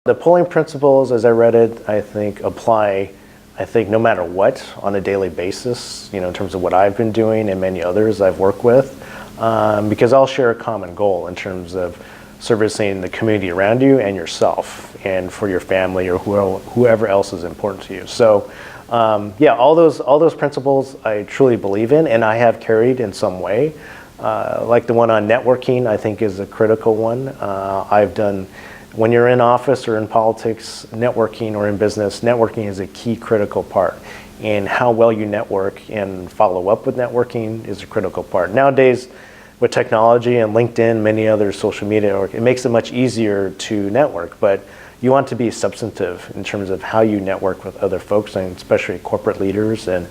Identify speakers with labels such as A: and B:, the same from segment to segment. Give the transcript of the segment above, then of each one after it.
A: The polling principles, as I read it, I think apply, no matter what, on a daily basis, in terms of what I've been doing and many others I've worked with, because all share a common goal in terms of servicing the community around you and yourself, and for your family or whoever else is important to you. So, yeah, all those principles I truly believe in, and I have carried in some way. Like the one on networking, I think is a critical one. I've done. When you're in office or in politics, networking, or in business, networking is a key critical part. And how well you network and follow up with networking is a critical part. Nowadays, with technology and LinkedIn, many other social media, it makes it much easier to network, but you want to be substantive in terms of how you network with other folks, and especially corporate leaders and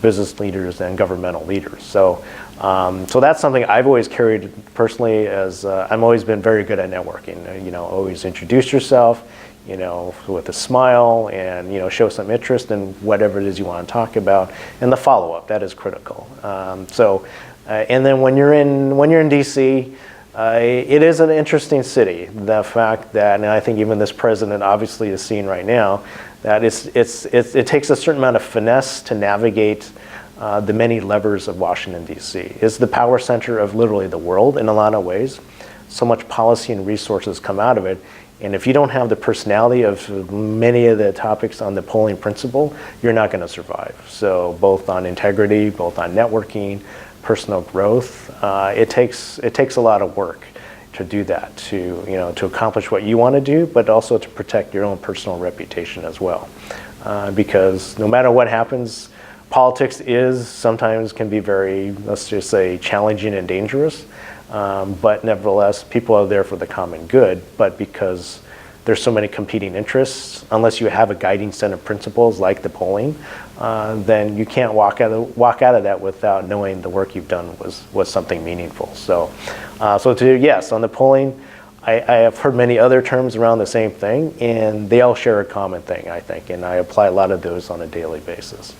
A: business leaders and governmental leaders. So that's something I've always carried personally, as I've always been very good at networking. Always introduce yourself, with a smile, and show some interest in whatever it is you want to talk about, and the follow-up, that is critical. And then when you're in DC, it is an interesting city. The fact that, and I think even this president obviously is seeing right now, that it takes a certain amount of finesse to navigate the many levers of Washington, D.C. It's the power center of literally the world in a lot of ways. So much policy and resources come out of it. And if you don't have the personality of many of the topics on the polling principle, you're not going to survive. So both on integrity, both on networking, personal growth, it takes a lot of work to do that, to accomplish what you want to do, but also to protect your own personal reputation as well. Because no matter what happens, politics sometimes can be very, let's just say, challenging and dangerous. But nevertheless, people are there for the common good. But because there's so many competing interests, unless you have a guiding set of principles like the polling, then you can't walk out of that without knowing the work you've done was something meaningful. So, yes, on the polling, I have heard many other terms around the same thing, and they all share a common thing, I think, and I apply a lot of those on a daily basis.